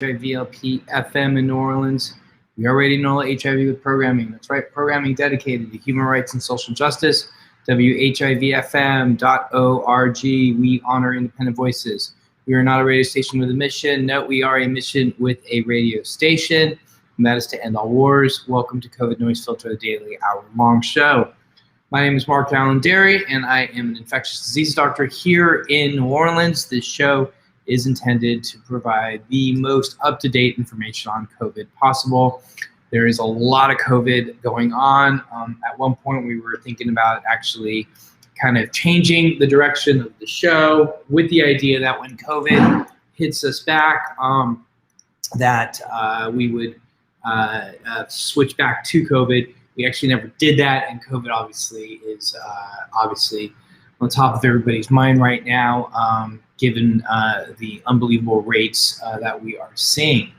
WHIVLP FM in New Orleans. We already know HIV with programming. That's right, programming dedicated to human rights and social justice. WHIVFM.org. We honor independent voices. We are not a radio station with a mission. No, we are a mission with a radio station, and that is to end all wars. Welcome to COVID Noise Filter, the daily hour-long show. My name is Mark Allen Derry, and I am an infectious disease doctor here in New Orleans. This show is intended to provide the most up-to-date information on COVID possible. There is a lot of COVID going on. At one point, we were thinking about actually kind of changing the direction of the show with the idea that when COVID hits us back, we would switch back to COVID. We actually never did that, and COVID obviously is obviously on top of everybody's mind right now, given the unbelievable rates that we are seeing,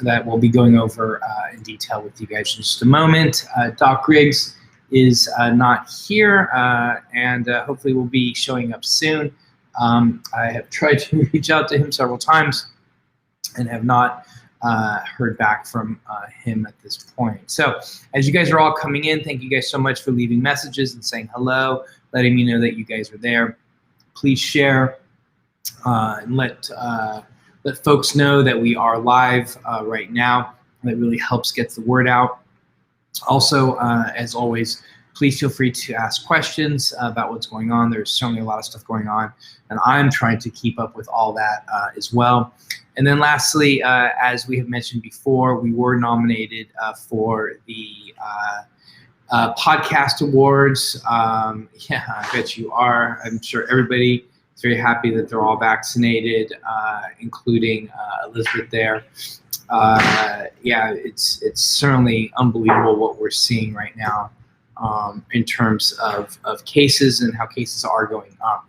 that we'll be going over in detail with you guys in just a moment. Doc Griggs is not here, and hopefully will be showing up soon. I have tried to reach out to him several times and have not heard back from him at this point. So as you guys are all coming in, thank you guys so much for leaving messages and saying hello, letting me know that you guys are there. Please share and let folks know that we are live right now. That really helps get the word out. Also, as always, please feel free to ask questions about what's going on. There's certainly a lot of stuff going on, and I'm trying to keep up with all that as well. And then lastly, as we have mentioned before, we were nominated for the podcast awards. Yeah, I bet you are. I'm sure everybody is very happy that they're all vaccinated, including Elizabeth there. Yeah, it's certainly unbelievable what we're seeing right now in terms of cases and how cases are going up.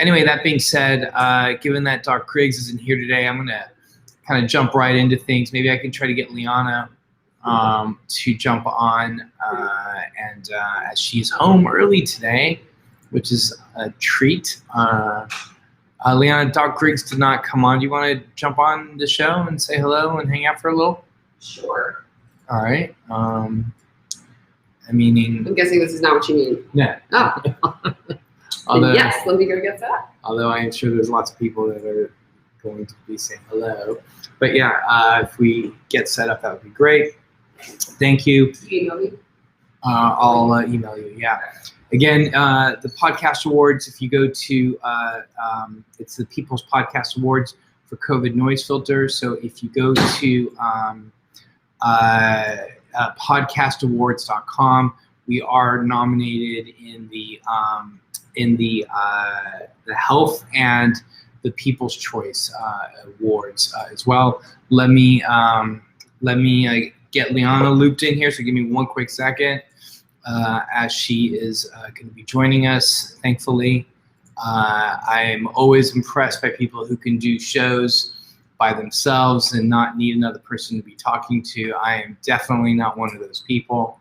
Anyway, that being said, given that Doc Griggs isn't here today, I'm going to kind of jump right into things. Maybe I can try to get Liana to jump on, and as she's home early today, which is a treat. Liana, Doc Griggs did not come on. Do you want to jump on the show and say hello and hang out for a little? Sure. All right. I'm guessing this is not what you mean. Yeah. Oh. Although, yes, let me go get that. Although I am sure there's lots of people that are going to be saying hello. But yeah, if we get set up, that would be great. Thank you. You email me? I'll email you, yeah. Again, the podcast awards, if you go to, it's the People's Podcast Awards for COVID Noise Filter. So if you go to podcastawards.com, we are nominated in the Health and the People's Choice Awards as well. Let me get Liana looped in here, so give me one quick second as she is going to be joining us, thankfully. I'm always impressed by people who can do shows by themselves and not need another person to be talking to. I am definitely not one of those people.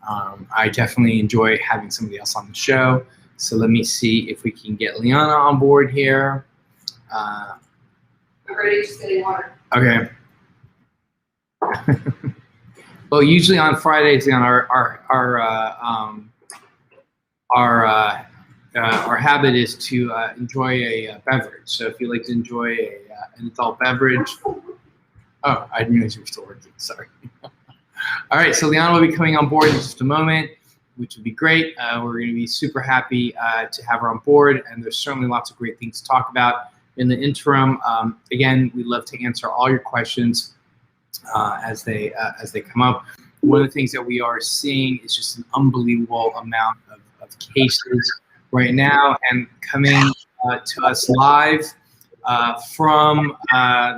I definitely enjoy having somebody else on the show. So let me see if we can get Liana on board here. I'm ready, just getting water. Okay. Well, usually on Fridays, our habit is to enjoy a beverage. So if you'd like to enjoy an adult beverage. Oh, I didn't realize you were still working. Sorry. All right, so Liana will be coming on board in just a moment, which would be great. We're going to be super happy to have her on board, and there's certainly lots of great things to talk about in the interim. Again, we'd love to answer all your questions as they come up. One of the things that we are seeing is just an unbelievable amount of cases right now, and coming to us live from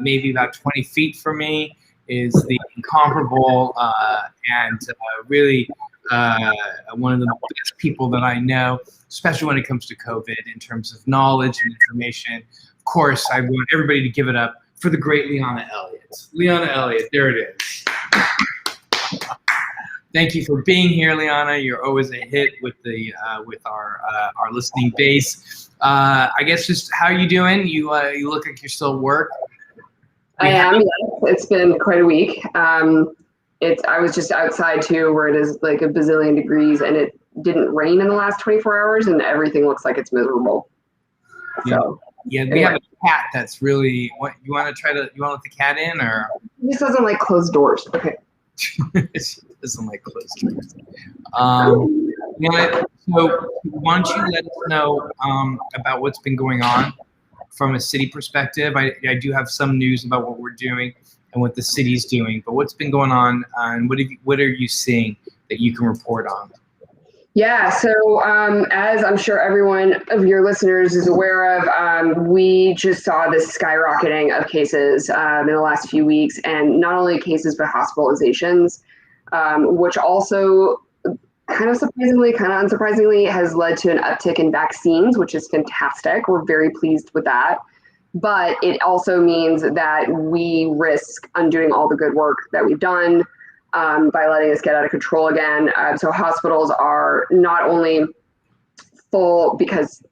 maybe about 20 feet from me is the incomparable and really one of the best people that I know, especially when it comes to COVID in terms of knowledge and information. Of course, I want everybody to give it up for the great Liana Elliott. Liana Elliott, there it is. Thank you for being here, Liana. You're always a hit with the with our listening base. I guess just how are you doing? You look like you're still at work. We I have, am. Yes. It's been quite a week. I was just outside too, where it is like a bazillion degrees, and it didn't rain in the last 24 hours, and everything looks like it's miserable. yeah, So we anyway, have a cat that's really. What you want to let the cat in, or it just doesn't like closed doors. Okay. she doesn't like closed doors? You know what? So why don't you let us know about what's been going on from a city perspective? I do have some news about what we're doing and what the city's doing, but what's been going on and what are you seeing that you can report on? Yeah, so as I'm sure everyone of your listeners is aware of, we just saw this skyrocketing of cases in the last few weeks, and not only cases, but hospitalizations, which also kind of surprisingly, kind of unsurprisingly, has led to an uptick in vaccines, which is fantastic. We're very pleased with that. But it also means that we risk undoing all the good work that we've done by letting us get out of control again. So hospitals are not only full because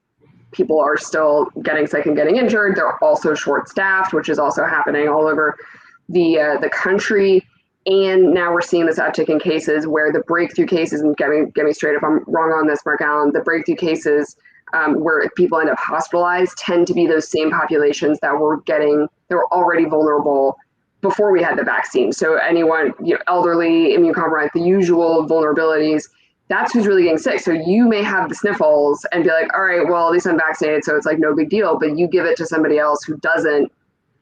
people are still getting sick and getting injured, they're also short-staffed, which is also happening all over the country. And now we're seeing this uptick in cases where the breakthrough cases, and get me straight if I'm wrong on this, Mark Allen, the breakthrough cases where people end up hospitalized tend to be those same populations that were already vulnerable before we had the vaccine. So anyone, elderly, immunocompromised, the usual vulnerabilities, that's who's really getting sick. So you may have the sniffles and be like, all right, well, at least I'm vaccinated, so it's like no big deal. But you give it to somebody else who doesn't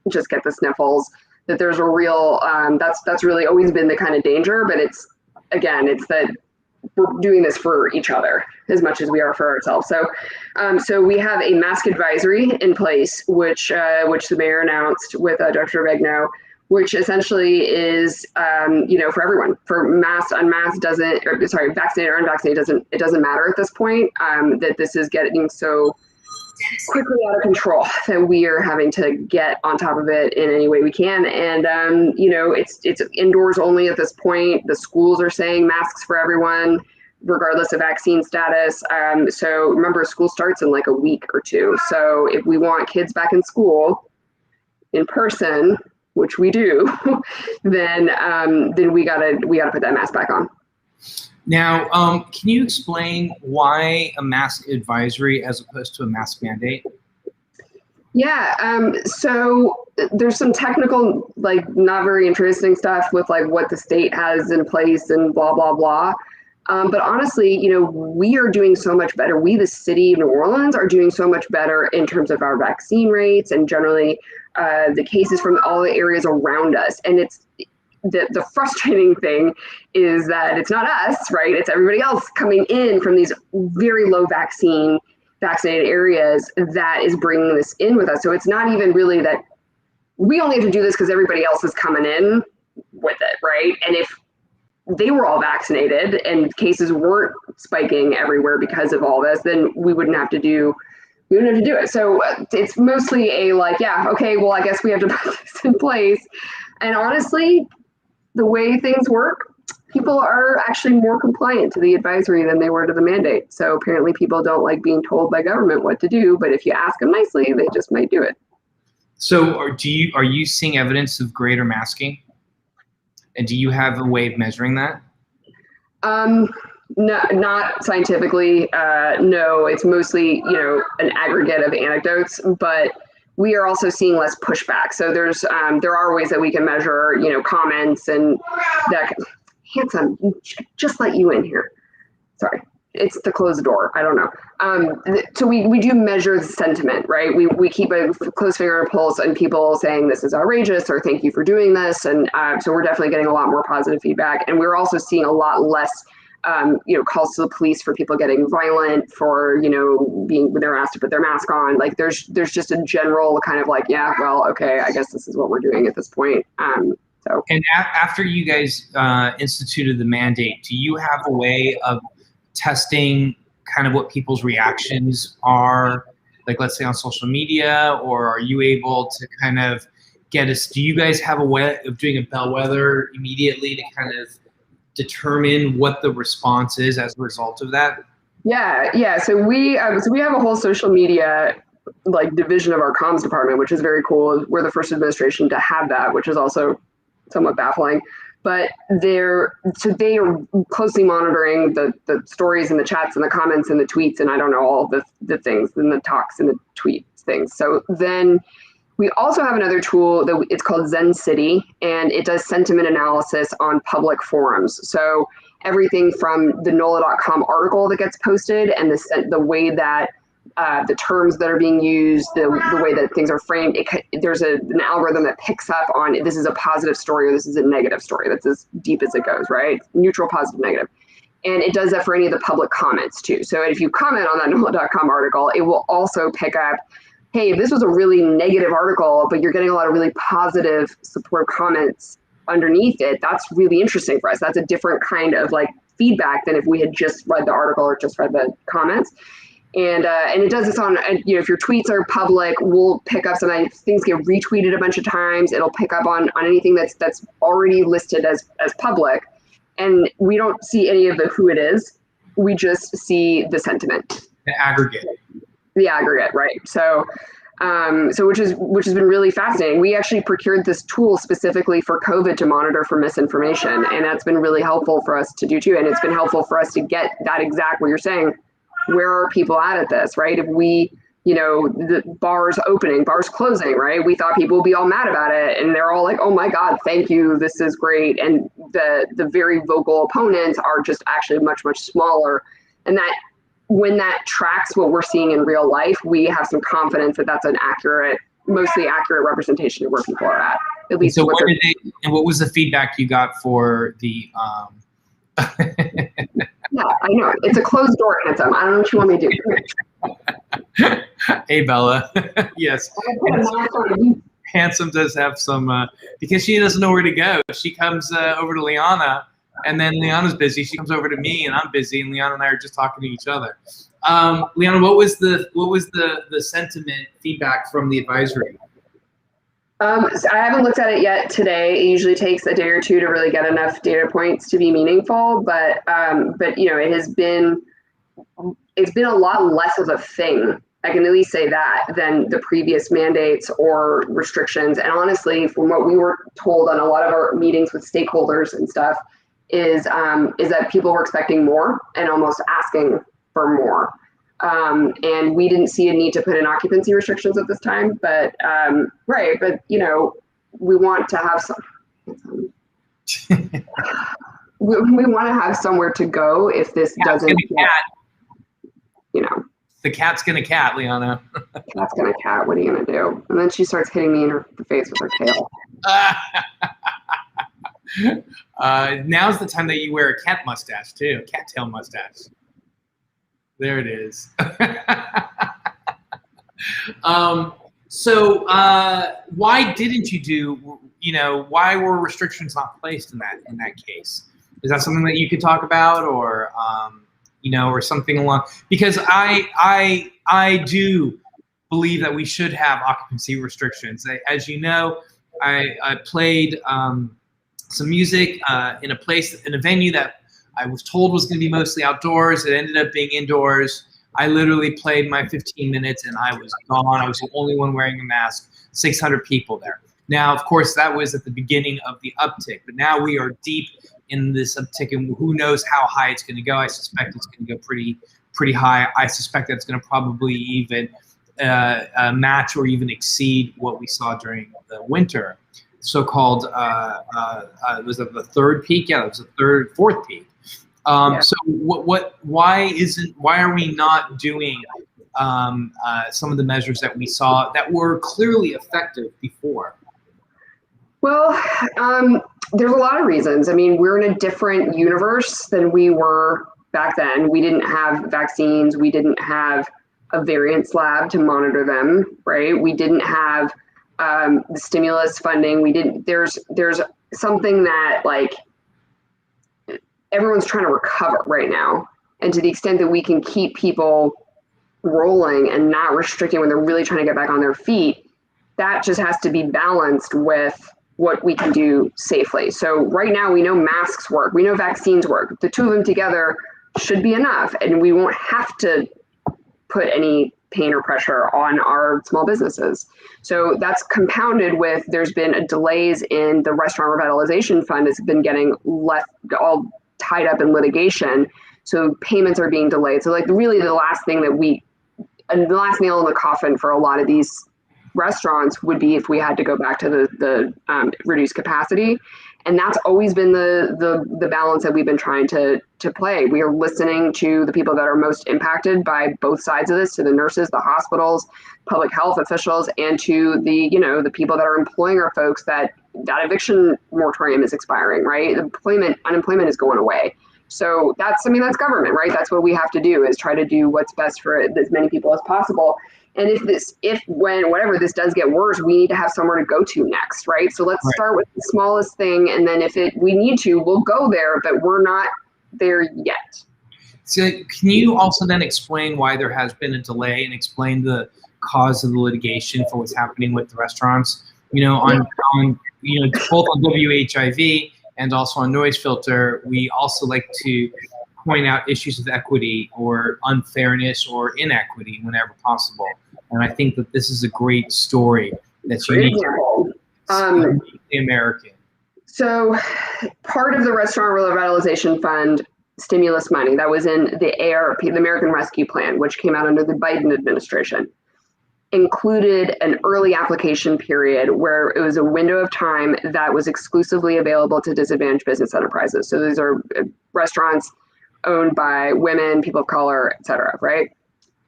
just get the sniffles, that there's a real, that's really always been the kind of danger. But it's that we're doing this for each other as much as we are for ourselves. So we have a mask advisory in place, which the mayor announced with Dr. Regno, which essentially is, for everyone, for masked, unmasked, vaccinated or unvaccinated, it doesn't matter at this point, that this is getting so quickly out of control that we are having to get on top of it in any way we can. And, it's indoors only at this point. The schools are saying masks for everyone, regardless of vaccine status. So remember, school starts in like a week or two. So if we want kids back in school in person, which we do, then we gotta put that mask back on. Now, can you explain why a mask advisory as opposed to a mask mandate? Yeah, so there's some technical, not very interesting stuff with what the state has in place and blah, blah, blah. But honestly, we are doing so much better. We, the city of New Orleans, are doing so much better in terms of our vaccine rates and generally the cases from all the areas around us. And it's the frustrating thing is that it's not us, right? It's everybody else coming in from these very low vaccinated areas that is bringing this in with us. So it's not even really that we only have to do this because everybody else is coming in with it, right? And if they were all vaccinated and cases weren't spiking everywhere because of all this, then we wouldn't have to do it. So it's mostly okay, well, I guess we have to put this in place. And honestly, the way things work, people are actually more compliant to the advisory than they were to the mandate. So apparently people don't like being told by government what to do, but if you ask them nicely, they just might do it. So are you seeing evidence of greater masking? And do you have a way of measuring that? No, not scientifically. No, it's mostly, an aggregate of anecdotes, but we are also seeing less pushback. So there are ways that we can measure, comments and that. Handsome, just let you in here. Sorry, it's the closed door. I don't know. So we do measure the sentiment, right? We keep a close finger on the pulse and people saying this is outrageous or thank you for doing this. And so we're definitely getting a lot more positive feedback. And we're also seeing a lot less calls to the police for people getting violent, for, being when they're asked to put their mask on. There's just a general kind of okay, I guess this is what we're doing at this point. And after you guys instituted the mandate, do you have a way of testing kind of what people's reactions are, let's say on social media, or are you able to kind of do you guys have a way of doing a bellwether immediately to kind of determine what the response is as a result of that? Yeah. So we have a whole social media like division of our comms department, which is very cool. We're the first administration to have that, which is also somewhat baffling. But they are closely monitoring the stories and the chats and the comments and the tweets and I don't know, all the things and the talks and the tweet things. So then we also have another tool that it's called Zen City, and it does sentiment analysis on public forums. So everything from the NOLA.com article that gets posted and the way that the terms that are being used, the way that things are framed, there's an algorithm that picks up on this is a positive story or this is a negative story. That's as deep as it goes, right? Neutral, positive, negative. And it does that for any of the public comments too. So if you comment on that NOLA.com article, it will also pick up, hey, if this was a really negative article, but you're getting a lot of really positive supportive comments underneath it, that's really interesting for us. That's a different kind of like feedback than if we had just read the article or just read the comments. And it does this on, if your tweets are public, we'll pick up things get retweeted a bunch of times. It'll pick up on anything that's already listed as public. And we don't see any of who it is. We just see the sentiment. The aggregate. The aggregate, right? So which has been really fascinating. We actually procured this tool specifically for COVID to monitor for misinformation, and that's been really helpful for us to do too. And it's been helpful for us to get that exact what you're saying. Where are people at this, right? If we, the bars opening, bars closing, right? We thought people would be all mad about it, and they're all like, "Oh my God, thank you, this is great." And the very vocal opponents are just actually much smaller, and that. When that tracks what we're seeing in real life, we have some confidence that that's an mostly accurate representation of where people are at least. So what was the feedback you got for the? Yeah, I know. It's a closed door, Handsome. I don't know what you want me to do. Hey, Bella. Yes. Handsome does have some, because she doesn't know where to go. She comes over to Liana. And then Liana's busy. She comes over to me, and I'm busy, and Liana and I are just talking to each other. Liana, what was the sentiment feedback from the advisory? So I haven't looked at it yet today. It usually takes a day or two to really get enough data points to be meaningful. But it's been a lot less of a thing. I can at least say that than the previous mandates or restrictions. And honestly, from what we were told on a lot of our meetings with stakeholders and stuff, is that people were expecting more and almost asking for more. And we didn't see a need to put in occupancy restrictions at this time, but we want to have some, we want to have somewhere to go if this doesn't get, The cat's gonna cat, Liana. Cat's gonna cat, what are you gonna do? And then she starts hitting me in the face with her tail. Now's the time that you wear a cat mustache too, cattail mustache. There it is. So why didn't you do? Why were restrictions not placed in that case? Is that something that you could talk about, or or something along? Because I do believe that we should have occupancy restrictions. As you know, I played. Some music in a venue that I was told was going to be mostly outdoors. It ended up being indoors. I literally played my 15 minutes and I was gone. I was the only one wearing a mask. 600 people there. Now, of course, that was at the beginning of the uptick, but now we are deep in this uptick, and who knows how high it's going to go. I suspect it's going to go pretty high. I suspect that it's going to probably even match or even exceed what we saw during the winter. So-called was it the third peak? Yeah, it was the fourth peak. So why are we not doing some of the measures that we saw that were clearly effective before? Well, there's a lot of reasons. I mean, we're in a different universe than we were back then. We didn't have vaccines. We didn't have a variance lab to monitor them, right? We didn't have the stimulus funding. There's something that like everyone's trying to recover right now. And to the extent that we can keep people rolling and not restricting when they're really trying to get back on their feet, that just has to be balanced with what we can do safely. So right now we know masks work. We know vaccines work. The two of them together should be enough. And we won't have to put any pain or pressure on our small businesses. So that's compounded with there's been delays in the restaurant revitalization fund has been getting left all tied up in litigation. So payments are being delayed. So like really the last thing and the last nail in the coffin for a lot of these restaurants would be if we had to go back to the reduced capacity. And that's always been the balance that we've been trying to play. We are listening to the people that are most impacted by both sides of this, to the nurses, the hospitals, public health officials, and to the people that are employing our folks that eviction moratorium is expiring, right? Unemployment is going away. So that's government, right? That's what we have to do, is try to do what's best for as many people as possible. And whenever this does get worse, we need to have somewhere to go to next, right? So let's start with the smallest thing, and then if we need to, we'll go there, but we're not there yet. So can you also then explain why there has been a delay and explain the cause of the litigation for what's happening with the restaurants? On both on WHIV and also on NoiseFilter, we also like to point out issues of equity or unfairness or inequity whenever possible. And I think that this is a great story that's unique to American. So part of the Restaurant Revitalization Fund stimulus money that was in the ARP, the American Rescue Plan, which came out under the Biden administration, included an early application period where it was a window of time that was exclusively available to disadvantaged business enterprises. So these are restaurants owned by women, people of color, et cetera, right?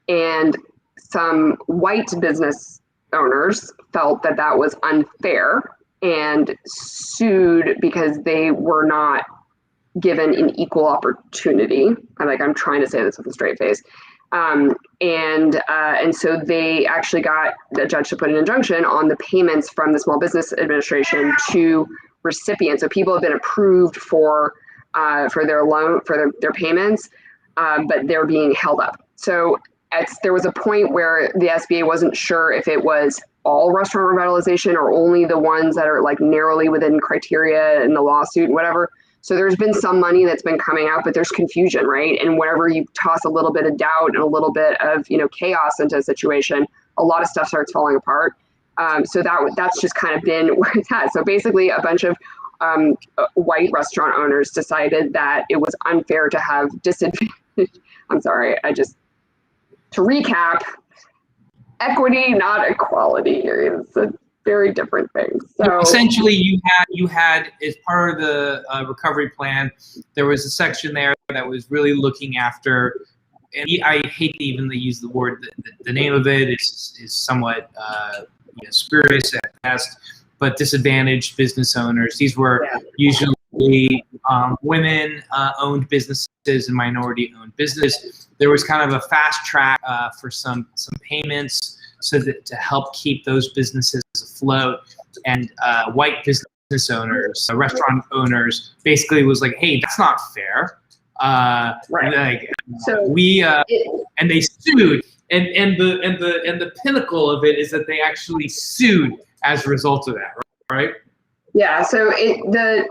And some white business owners felt that that was unfair and sued because they were not given an equal opportunity. I'm trying to say this with a straight face. And so they actually got the judge to put an injunction on the payments from the Small Business Administration to recipients. So people have been approved for their loan, for their payments, but they're being held up. So there was a point where the SBA wasn't sure if it was all restaurant revitalization or only the ones that are like narrowly within criteria in the lawsuit and whatever. So there's been some money that's been coming out, but there's confusion, right? And whenever you toss a little bit of doubt and a little bit of chaos into a situation, a lot of stuff starts falling apart. So that's just kind of been where it's at. So basically, a bunch of white restaurant owners decided that it was unfair to have disadvantage. I'm sorry, to recap, equity, not equality. It's a very different thing. So essentially, you had as part of the recovery plan, there was a section there that was really looking after, and I hate to even use the word. The name of it is somewhat spurious at best, but disadvantaged business owners. These were usually women-owned businesses and minority-owned businesses. There was kind of a fast track for some payments, so that to help keep those businesses afloat. And white business owners, restaurant owners, basically was like, "Hey, that's not fair." And they sued, and the pinnacle of it is that they actually sued as a result of that, right? Yeah. So let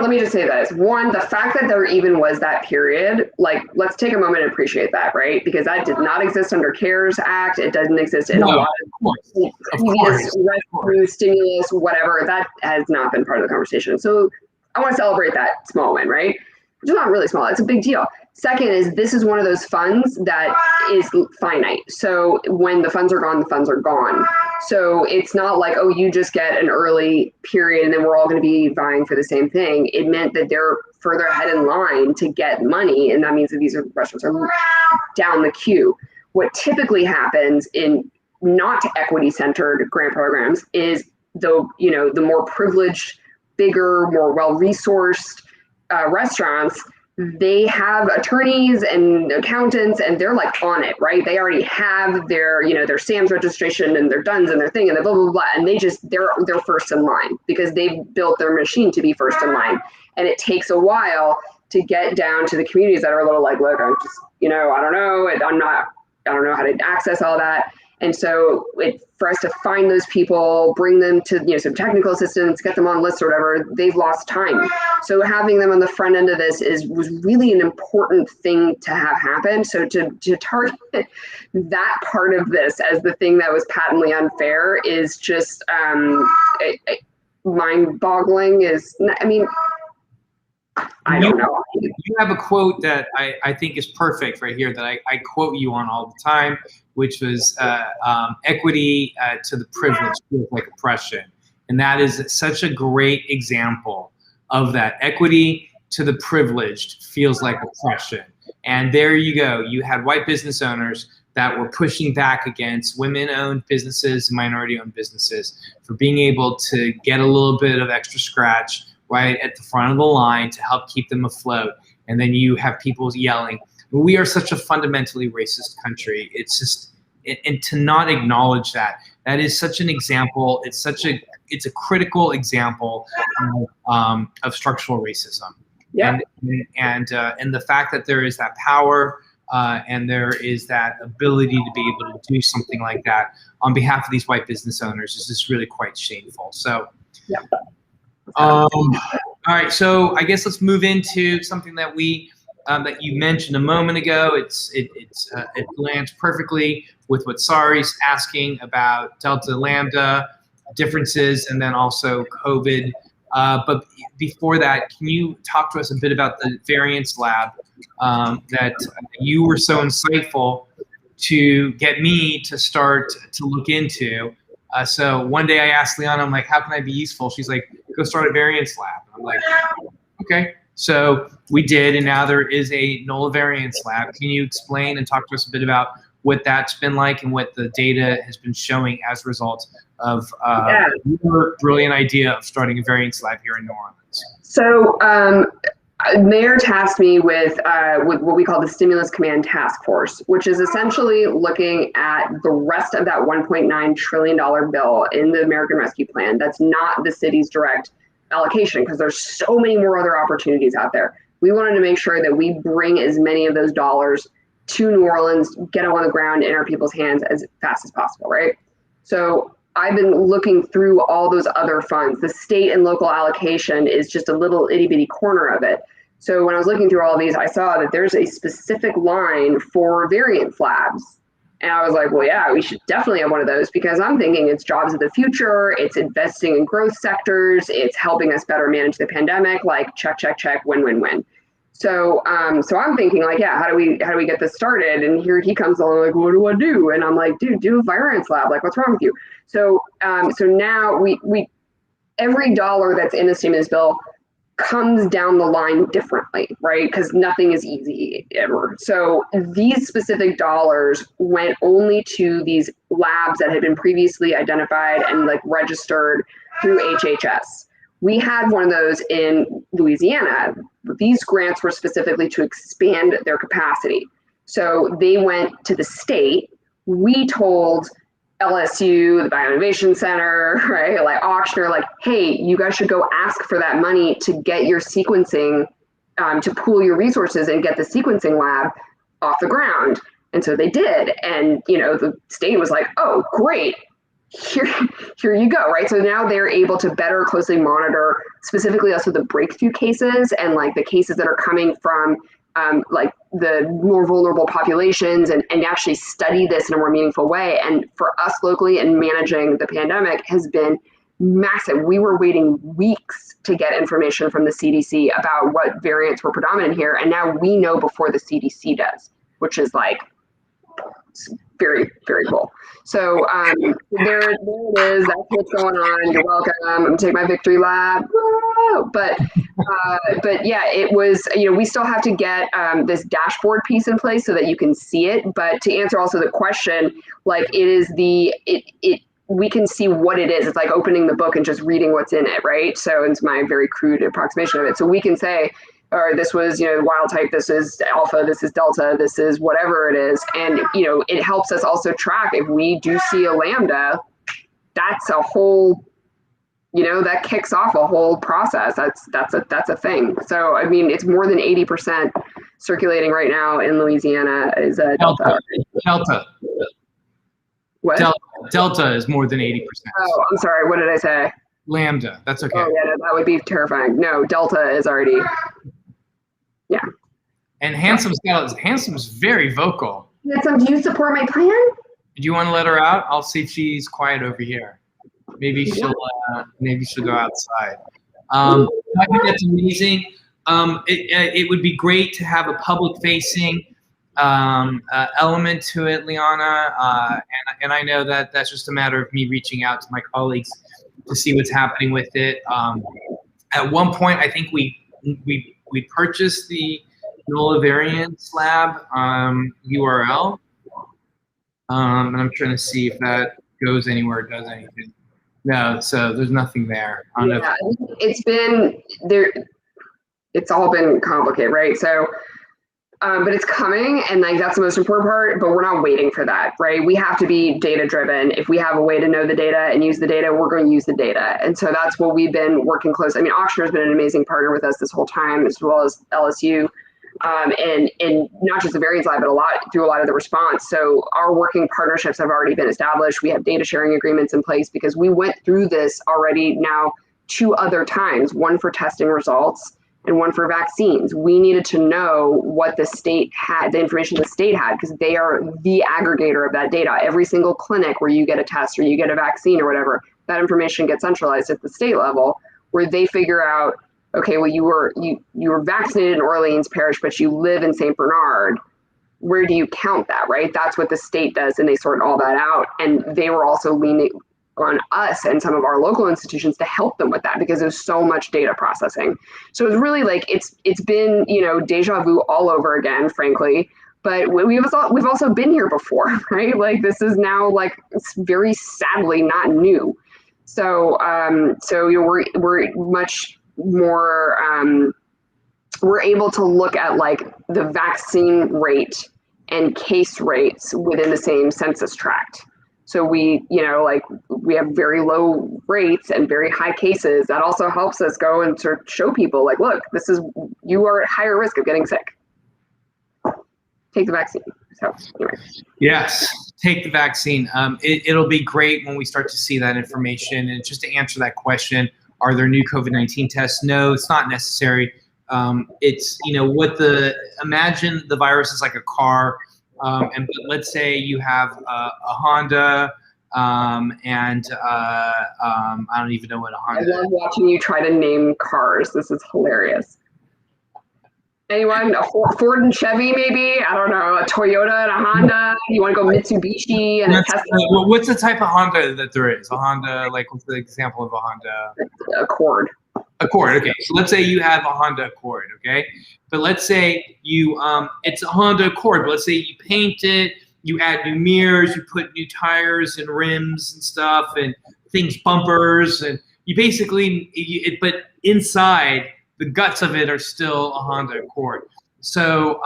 me just say this. One, the fact that there even was that period, let's take a moment and appreciate that, right? Because that did not exist under CARES Act. It doesn't exist in a lot of previous rescue, stimulus, whatever. That has not been part of the conversation. So I want to celebrate that small win, right? It's not really small. It's a big deal. Second is this is one of those funds that is finite. So when the funds are gone, the funds are gone. So it's not like, oh, you just get an early period and then we're all going to be vying for the same thing. It meant that they're further ahead in line to get money. And that means that these restaurants are down the queue. What typically happens in not equity-centered grant programs is the more privileged, bigger, more well-resourced restaurants, they have attorneys and accountants and they're like on it, right? They already have their SAMS registration and their DUNS and their thing and the blah, blah, blah. And they're first in line because they've built their machine to be first in line. And it takes a while to get down to the communities that are a little like, look, I'm just, I don't know. I don't know how to access all that. And so for us to find those people, bring them to, some technical assistance, get them on lists or whatever, they've lost time. So having them on the front end of this was really an important thing to have happen. So to target that part of this as the thing that was patently unfair is just mind-boggling. I don't know. You have a quote that I think is perfect right here that I quote you on all the time, which was equity to the privileged feels like oppression. And that is such a great example of that. Equity to the privileged feels like oppression. And there you go. You had white business owners that were pushing back against women-owned businesses and minority-owned businesses for being able to get a little bit of extra scratch right at the front of the line to help keep them afloat. And then you have people yelling, we are such a fundamentally racist country. It's just, and to not acknowledge that is such an example. It's a critical example of structural racism. Yeah. And the fact that there is that power and there is that ability to be able to do something like that on behalf of these white business owners is just really quite shameful. So, yeah. All right, so I guess let's move into something that that you mentioned a moment ago. It lands perfectly with what Sari's asking about Delta Lambda differences and then also COVID. But before that, can you talk to us a bit about the variance lab that you were so insightful to get me to start to look into? So one day I asked Liana, I'm like, how can I be useful? She's like, go start a variance lab. I'm like, okay. So we did, and now there is a NOLA variance lab. Can you explain and talk to us a bit about what that's been like and what the data has been showing as a result of your brilliant idea of starting a variance lab here in New Orleans? So Mayor tasked me with what we call the Stimulus Command Task Force, which is essentially looking at the rest of that $1.9 trillion bill in the American Rescue Plan. That's not the city's direct allocation because there's so many more other opportunities out there. We wanted to make sure that we bring as many of those dollars to New Orleans, get them on the ground in our people's hands as fast as possible, right? So I've been looking through all those other funds. The state and local allocation is just a little itty bitty corner of it. So when I was looking through all these, I saw that there's a specific line for variance labs. And I was like, well, yeah, we should definitely have one of those because I'm thinking it's jobs of the future. It's investing in growth sectors. It's helping us better manage the pandemic, like check, check, check, win, win, win. So so I'm thinking like, yeah, how do we get this started? And here he comes along like, what do I do? And I'm like, dude, do a variance lab. Like, what's wrong with you? So so now we every dollar that's in the stimulus bill comes down the line differently, right? Because nothing is easy ever. So these specific dollars went only to these labs that had been previously identified and like registered through HHS. We had one of those in Louisiana. These grants were specifically to expand their capacity. So they went to the state. We told LSU, the Bioinnovation Center, right, like Auctioner, like, hey, you guys should go ask for that money to get your sequencing, to pool your resources and get the sequencing lab off the ground. And so they did. And, the state was like, oh, great. Here you go, right? So now they're able to better closely monitor specifically also the breakthrough cases and like the cases that are coming from like the more vulnerable populations and actually study this in a more meaningful way. And for us locally in managing the pandemic has been massive. We were waiting weeks to get information from the CDC about what variants were predominant here. And now we know before the CDC does, which is like very, very cool. So there it is. That's what's going on. You're welcome. I'm gonna take my victory lab. Woo! But yeah, it was. We still have to get this dashboard piece in place so that you can see it. But to answer also the question, like it is we can see what it is. It's like opening the book and just reading what's in it, right? So it's my very crude approximation of it. So we can say, or this was, wild type, this is alpha, this is delta, this is whatever it is. And, it helps us also track if we do see a lambda, that's a whole, that kicks off a whole process. That's a thing. So, I mean, it's more than 80% circulating right now in Louisiana is a delta. Delta. What? Delta is more than 80%. Oh, I'm sorry. What did I say? Lambda, that's okay. Oh, yeah, no, that would be terrifying. No, Delta is already, yeah. And Handsome's very vocal. Handsome, do you support my plan? Do you want to let her out? I'll see if she's quiet over here. Maybe she'll go outside. I think that's amazing. It would be great to have a public-facing element to it, Liana. And I know that that's just a matter of me reaching out to my colleagues to see what's happening with it. At one point, I think we purchased the NOLA variants lab URL. And I'm trying to see if that goes anywhere, does anything. No, so there's nothing there. I don't know if it's been there. It's all been complicated, right? So, but it's coming, and like that's the most important part. But we're not waiting for that, right? We have to be data driven. If we have a way to know the data and use the data, we're going to use the data. And so that's what we've been working close. I mean, Ochsner has been an amazing partner with us this whole time, as well as LSU. And not just the variants lab, but through a lot of the response. So our working partnerships have already been established. We have data sharing agreements in place because we went through this already now 2 other times, one for testing results and one for vaccines. We needed to know what the state had, the information the state had, because they are the aggregator of that data. Every single clinic where you get a test or you get a vaccine or whatever, that information gets centralized at the state level where they figure out, okay, well, you were vaccinated in Orleans Parish, but you live in St. Bernard. Where do you count that, right? That's what the state does, and they sort all that out. And they were also leaning on us and some of our local institutions to help them with that because there's so much data processing. So it's really like it's been, deja vu all over again, frankly. But we've also been here before, right? Like this is now like it's very sadly not new. So we're much more we're able to look at like the vaccine rate and case rates within the same census tract. So we have very low rates and very high cases. That also helps us go and sort of show people like, look, you are at higher risk of getting sick. Take the vaccine. So anyway. Yes, take the vaccine. It'll be great when we start to see that information. And just to answer that question, are there new COVID-19 tests? No, it's not necessary. It's, imagine the virus is like a car. And let's say you have a Honda and I don't even know what a Honda is. I love watching you try to name cars. This is hilarious. Anyone? A Ford and Chevy, maybe? I don't know. A Toyota and a Honda? You want to go Mitsubishi and a Tesla? What's the type of Honda that there is? A Honda, like what's the example of a Honda? Accord. Accord, okay. So let's say you have a Honda Accord, okay? But let's say it's a Honda Accord, but let's say you paint it, you add new mirrors, you put new tires and rims and stuff and bumpers, and you basically, but inside, the guts of it are still a Honda Accord. So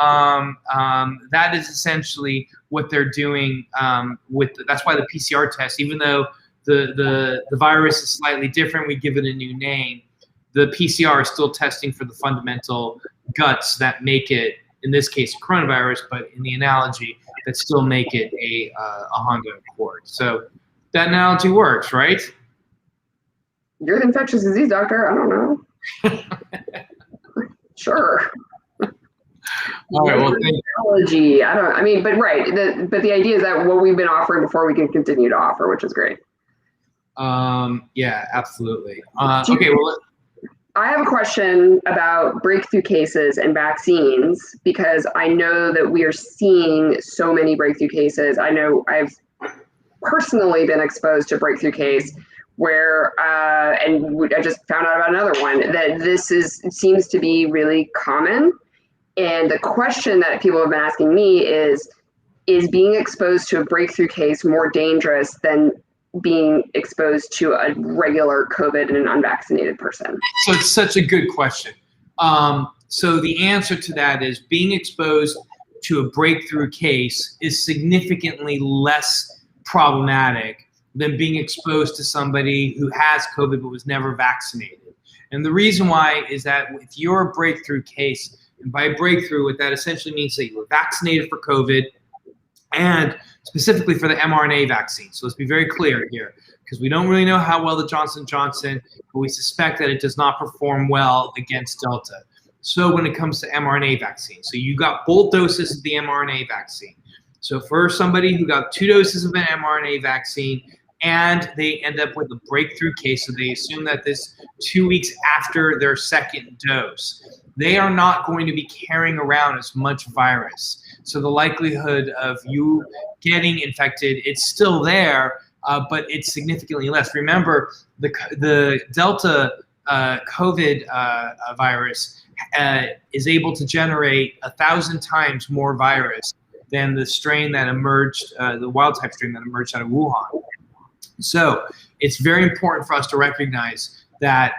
that is essentially what they're doing that's why the PCR test, even though the virus is slightly different, we give it a new name, the PCR is still testing for the fundamental guts that make it, in this case, a coronavirus, but in the analogy, that still make it a Honda Accord. So that analogy works, right? You're the infectious disease doctor. I don't know. Sure. All right. Well, but the idea is that what we've been offering before, we can continue to offer, which is great. Yeah, absolutely. Okay. Well, I have a question about breakthrough cases and vaccines because I know that we are seeing so many breakthrough cases. I know I've personally been exposed to a breakthrough case where, and I just found out about another one, that seems to be really common. And the question that people have been asking me is being exposed to a breakthrough case more dangerous than being exposed to a regular COVID in an unvaccinated person? So it's such a good question. So the answer to that is being exposed to a breakthrough case is significantly less problematic than being exposed to somebody who has COVID but was never vaccinated. And the reason why is that if you're a breakthrough case, and by breakthrough, what that essentially means is that you were vaccinated for COVID and specifically for the mRNA vaccine. So let's be very clear here, because we don't really know how well the Johnson & Johnson, but we suspect that it does not perform well against Delta. So when it comes to mRNA vaccine, so you got both doses of the mRNA vaccine. So for somebody who got 2 doses of an mRNA vaccine and they end up with a breakthrough case, so they assume that this 2 weeks after their second dose, they are not going to be carrying around as much virus. So the likelihood of you getting infected, it's still there, but it's significantly less. Remember, the Delta COVID virus is able to generate 1,000 times more virus than the strain that emerged, the wild type strain that emerged out of Wuhan. So it's very important for us to recognize that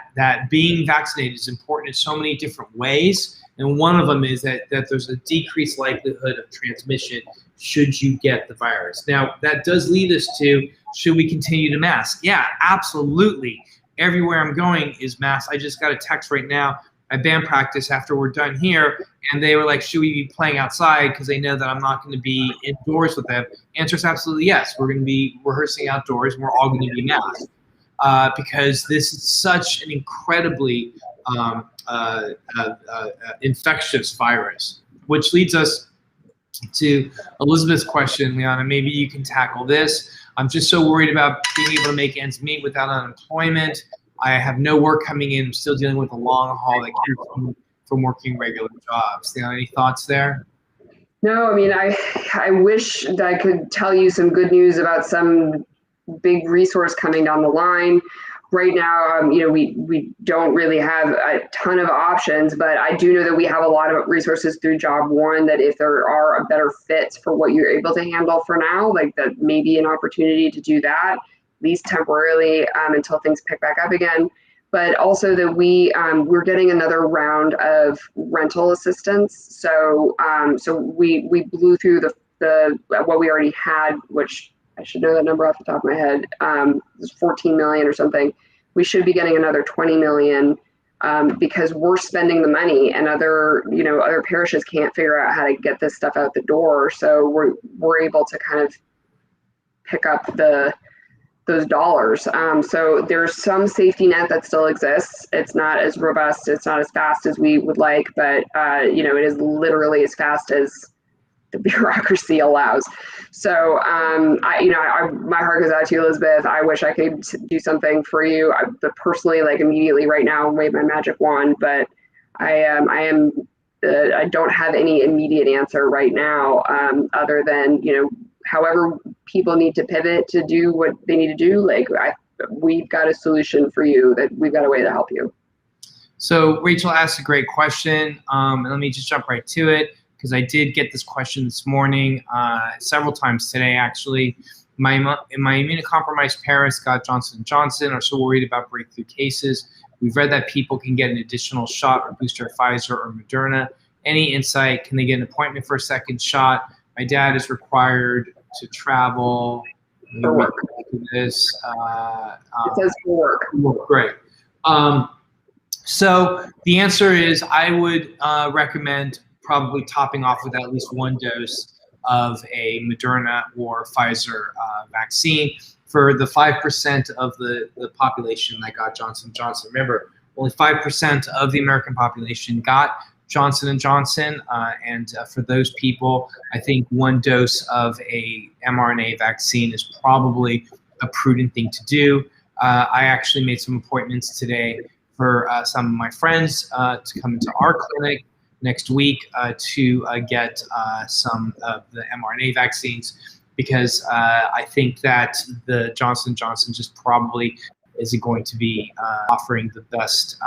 being vaccinated is important in so many different ways. And one of them is that there's a decreased likelihood of transmission should you get the virus. Now, that does lead us to, should we continue to mask? Yeah, absolutely. Everywhere I'm going is masked. I just got a text right now at band practice after we're done here, and they were like, should we be playing outside because they know that I'm not going to be indoors with them? Answer is absolutely yes. We're going to be rehearsing outdoors, and we're all going to be masked because this is such an incredibly infectious virus, which leads us to Elizabeth's question. Liana, maybe you can tackle this. I'm just so worried about being able to make ends meet without unemployment. I have no work coming in. I'm still dealing with a long haul that keeps me from working regular jobs. Liana, any thoughts there? No, I mean, I wish that I could tell you some good news about some big resource coming down the line. Right now, we don't really have a ton of options, but I do know that we have a lot of resources through Job One that if there are a better fits for what you're able to handle for now, like that may be an opportunity to do that, at least temporarily until things pick back up again. But also that we're getting another round of rental assistance. So we blew through the what we already had, which I should know that number off the top of my head. It was 14 million or something. We should be getting another 20 million because we're spending the money, and other parishes can't figure out how to get this stuff out the door. So we're able to kind of pick up those dollars. So there's some safety net that still exists. It's not as robust, it's not as fast as we would like, but it is literally as fast as the bureaucracy allows. So my heart goes out to you, Elizabeth. I wish I could do something for you. Personally, like immediately right now, wave my magic wand, but I don't have any immediate answer right now, other than however people need to pivot to do what they need to do. Like we've got a solution for you, that we've got a way to help you. So Rachel asked a great question, and let me just jump right to it, because I did get this question this morning, several times today, actually. My immunocompromised parents got Johnson & Johnson, are so worried about breakthrough cases. We've read that people can get an additional shot or booster of Pfizer or Moderna. Any insight? Can they get an appointment for a second shot? My dad is required to travel. For work. This. It says for work. Great. So the answer is I would recommend probably topping off with at least 1 dose of a Moderna or Pfizer vaccine for the 5% of the population that got Johnson & Johnson. Remember, only 5% of the American population got Johnson & Johnson, and for those people, I think 1 dose of a mRNA vaccine is probably a prudent thing to do. I actually made some appointments today for some of my friends to come into our clinic next week to get some of the mRNA vaccines, because I think that the Johnson & Johnson just probably isn't going to be offering the best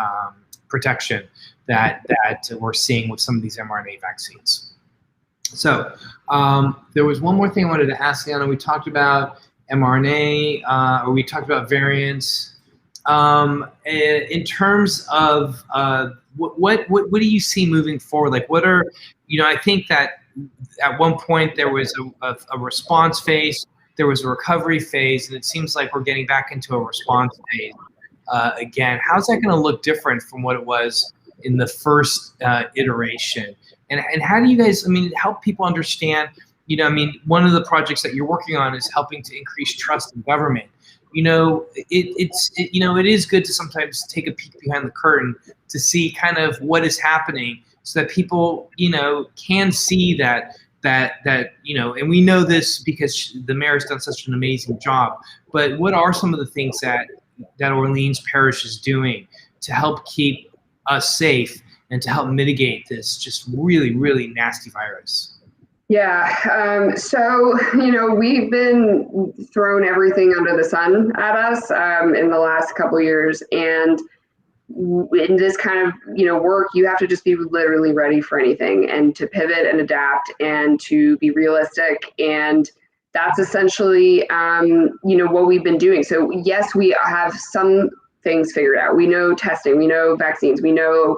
protection that we're seeing with some of these mRNA vaccines. So there was one more thing I wanted to ask, Liana. We talked about mRNA, or we talked about variants. In terms of what do you see moving forward? Like, what are, I think that at one point there was a response phase, there was a recovery phase, and it seems like we're getting back into a response phase again. How's that going to look different from what it was in the first iteration? And how do you guys, help people understand I mean, one of the projects that you're working on is helping to increase trust in government. It is good to sometimes take a peek behind the curtain to see kind of what is happening, so that people, can see that, and we know this because the mayor's done such an amazing job. But what are some of the things that Orleans Parish is doing to help keep us safe and to help mitigate this just really, really nasty virus? Yeah. So, we've been thrown everything under the sun at us in the last couple of years. And in this kind of, work, you have to just be literally ready for anything and to pivot and adapt and to be realistic. And that's essentially, what we've been doing. So yes, we have some things figured out. We know testing, we know vaccines, we know,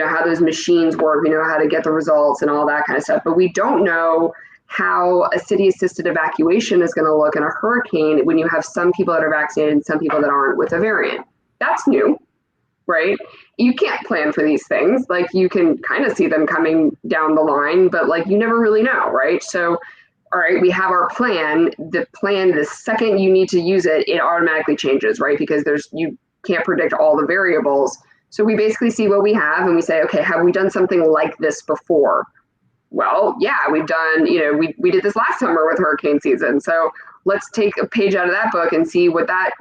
how those machines work, we know how to get the results and all that kind of stuff, but we don't know how a city-assisted evacuation is going to look in a hurricane when you have some people that are vaccinated and some people that aren't with a variant. That's new, right? You can't plan for these things. Like, you can kind of see them coming down the line, but like, you never really know, right? So, all right, we have our plan. The second you need to use it, it automatically changes, right? Because you can't predict all the variables. So we basically see what we have and we say, okay, have we done something like this before? Well, yeah, we've done, we did this last summer with hurricane season. So let's take a page out of that book and see what that,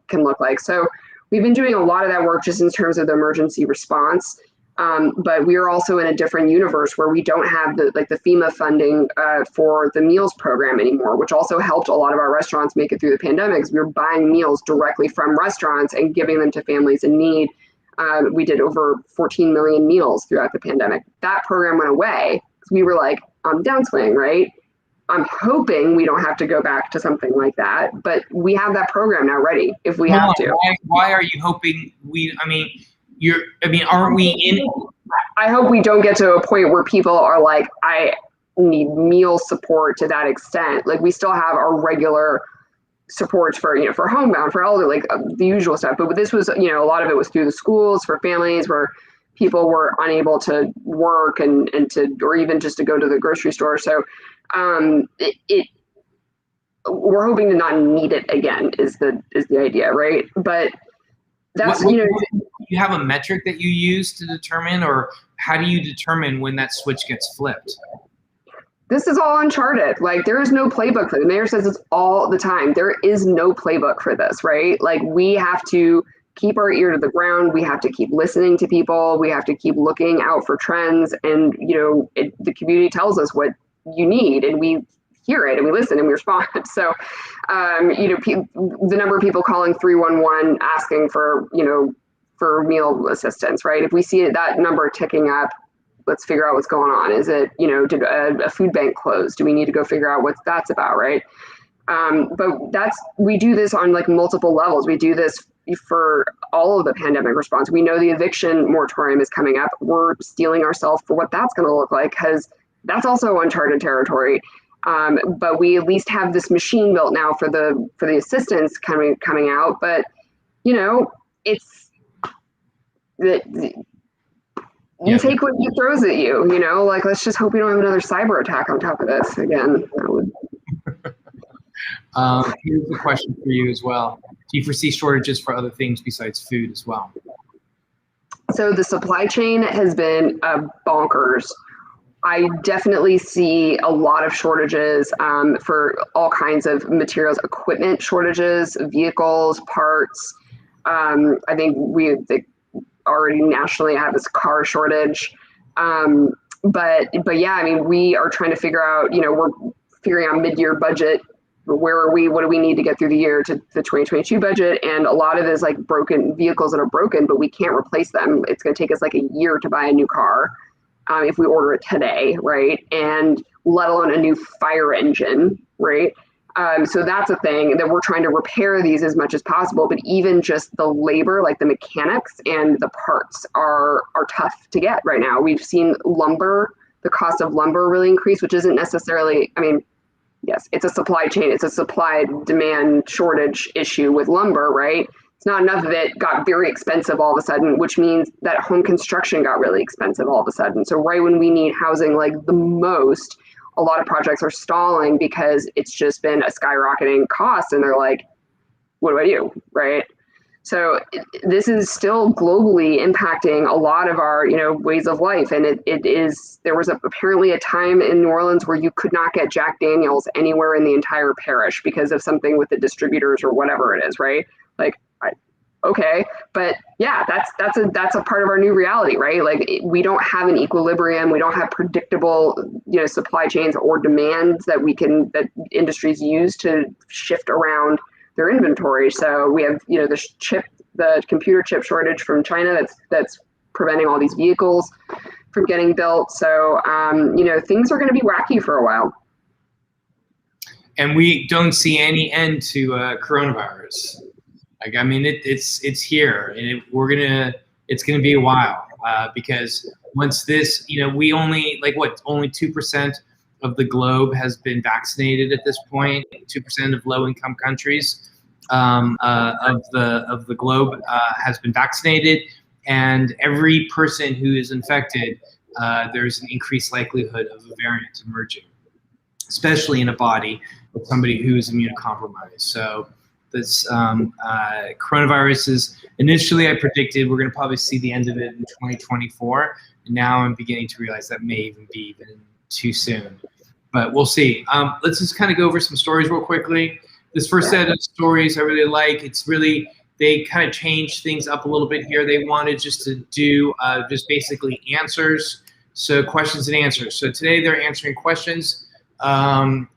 can look like. So we've been doing a lot of that work just in terms of the emergency response. But we are also in a different universe where we don't have the FEMA funding for the meals program anymore, which also helped a lot of our restaurants make it through the pandemic, because we were buying meals directly from restaurants and giving them to families in need. We did over 14 million meals throughout the pandemic. That program went away because we were like on downswing, right? I'm hoping we don't have to go back to something like that, but we have that program now ready if we have to. Why are you hoping aren't we in? I hope we don't get to a point where people are like, I need meal support to that extent. Like, we still have our regular supports for, for homebound, for elderly, like the usual stuff. But this was, a lot of it was through the schools for families where people were unable to work and or even just to go to the grocery store. So we're hoping to not need it again is the idea, right? But that's, you have a metric that you use to determine, or how do you determine when that switch gets flipped? This is all uncharted. Like, there is no playbook for it. The mayor says this all the time. There is no playbook for this, right? Like, we have to keep our ear to the ground. We have to keep listening to people. We have to keep looking out for trends. And, the community tells us what you need, and we hear it and we listen and we respond. So, the number of people calling 311 asking for, for meal assistance, right? If we see that number ticking up, let's figure out what's going on. Is it, did a food bank close? Do we need to go figure out what that's about, right? But we do this on like multiple levels. We do this for all of the pandemic response. We know the eviction moratorium is coming up. We're steeling ourselves for what that's going to look like, because that's also uncharted territory. But we at least have this machine built now for the assistance coming out. But it's you take what he throws at you. Like, let's just hope we don't have another cyber attack on top of this again. Here's a question for you as well. Do you foresee shortages for other things besides food as well? So the supply chain has been bonkers. I definitely see a lot of shortages for all kinds of materials, equipment shortages, vehicles, parts. I think we already nationally have this car shortage. But yeah, we are trying to figure out, we're figuring out mid-year budget. Where are we? What do we need to get through the year to the 2022 budget? And a lot of it is like broken vehicles that are broken, but we can't replace them. It's going to take us like a year to buy a new car. If we order it today, right? And let alone a new fire engine, right? So that's a thing that we're trying to repair these as much as possible. But even just the labor, like the mechanics and the parts are tough to get right now. We've seen the cost of lumber really increase, which isn't necessarily, yes, it's a supply chain. It's a supply demand shortage issue with lumber, right? It's not enough of it got very expensive all of a sudden, which means that home construction got really expensive all of a sudden. So right when we need housing like the most, a lot of projects are stalling because it's just been a skyrocketing cost, and they're like, what do I do, right? So this is still globally impacting a lot of our, ways of life. And there was apparently a time in New Orleans where you could not get Jack Daniels anywhere in the entire parish because of something with the distributors or whatever it is, right? Like, okay, but yeah, that's a part of our new reality, right? Like, we don't have an equilibrium, we don't have predictable, supply chains or demands that industries use to shift around their inventory. So we have, the computer chip shortage from China that's preventing all these vehicles from getting built. So, things are going to be wacky for a while. And we don't see any end to coronavirus. Like, I mean, it's here, and it's gonna be a while because once this, we only only 2% of the globe has been vaccinated at this point. 2% of low-income countries of the globe has been vaccinated, and every person who is infected, there's an increased likelihood of a variant emerging, especially in a body of somebody who is immunocompromised. So this coronavirus is, initially I predicted we're going to probably see the end of it in 2024, and now I'm beginning to realize that may even be too soon. But we'll see. Let's just kind of go over some stories real quickly. This first set of stories I really like. It's really, they kind of changed things up a little bit here. They wanted just to do just basically answers, so questions and answers. So today they're answering questions. Do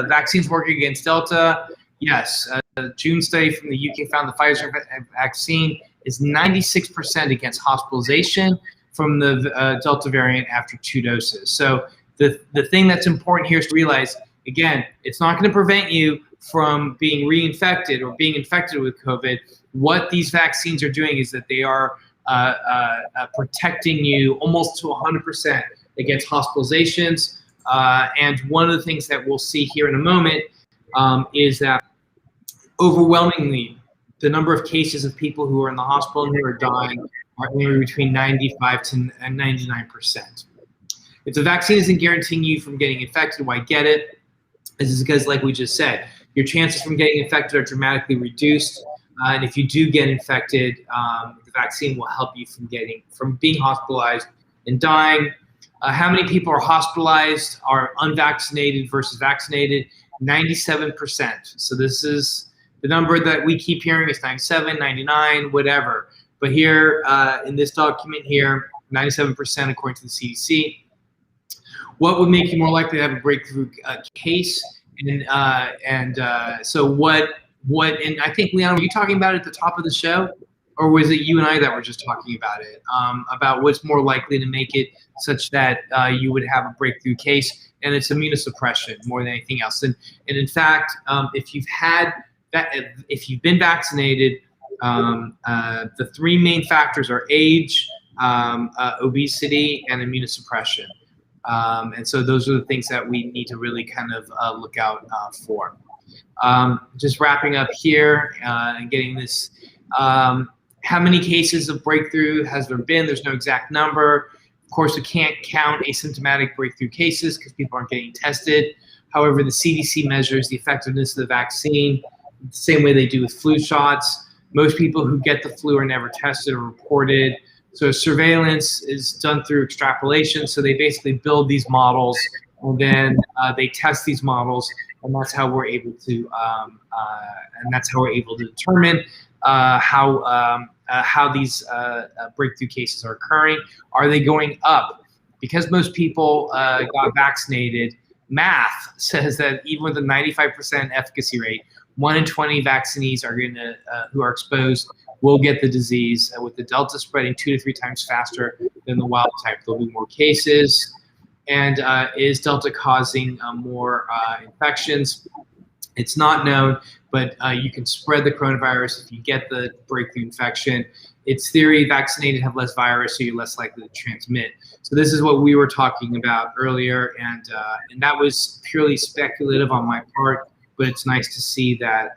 vaccines work against Delta? Yes. A June study from the UK found the Pfizer vaccine is 96% against hospitalization from the Delta variant after 2 doses. So the thing that's important here is to realize, again, it's not going to prevent you from being reinfected or being infected with COVID. What these vaccines are doing is that they are protecting you almost to 100% against hospitalizations. And one of the things that we'll see here in a moment is that overwhelmingly, the number of cases of people who are in the hospital and who are dying are anywhere between 95 to 99%. If the vaccine isn't guaranteeing you from getting infected, why get it? This is because, like we just said, your chances from getting infected are dramatically reduced. And if you do get infected, the vaccine will help you from being hospitalized and dying. How many people are hospitalized are unvaccinated versus vaccinated? 97%. So this is the number that we keep hearing is 97, 99, whatever. But here in this document here, 97% according to the CDC. What would make you more likely to have a breakthrough case? So what, and I think, Leon, were you talking about it at the top of the show? Or was it you and I that were just talking about it, about what's more likely to make it such that you would have a breakthrough case? And it's immunosuppression more than anything else. And in fact, if you've been vaccinated, the 3 main factors are age, obesity, and immunosuppression. And so those are the things that we need to really kind of look out for. Just wrapping up here and getting this. How many cases of breakthrough has there been? There's no exact number. Of course, we can't count asymptomatic breakthrough cases because people aren't getting tested. However, the CDC measures the effectiveness of the vaccine the same way they do with flu shots. Most people who get the flu are never tested or reported. So surveillance is done through extrapolation. So they basically build these models, and then they test these models, and that's how we're able to determine how these breakthrough cases are occurring. Are they going up? Because most people got vaccinated, math says that even with a 95% efficacy rate, 1 in 20 vaccinees are who are exposed will get the disease. With the Delta spreading 2 to 3 times faster than the wild type, there'll be more cases. And is Delta causing more infections? It's not known, but you can spread the coronavirus if you get the breakthrough infection. It's theory vaccinated have less virus, so you're less likely to transmit. So this is what we were talking about earlier, and that was purely speculative on my part. but it's nice to see that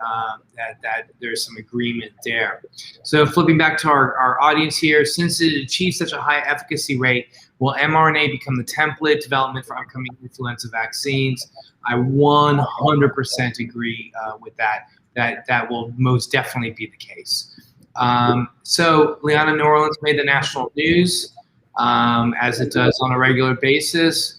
that there's some agreement there. So flipping back to our audience here, since it achieves such a high efficacy rate, will mRNA become the template development for upcoming influenza vaccines? I 100% agree with that. That will most definitely be the case. So Liana, New Orleans made the national news, as it does on a regular basis.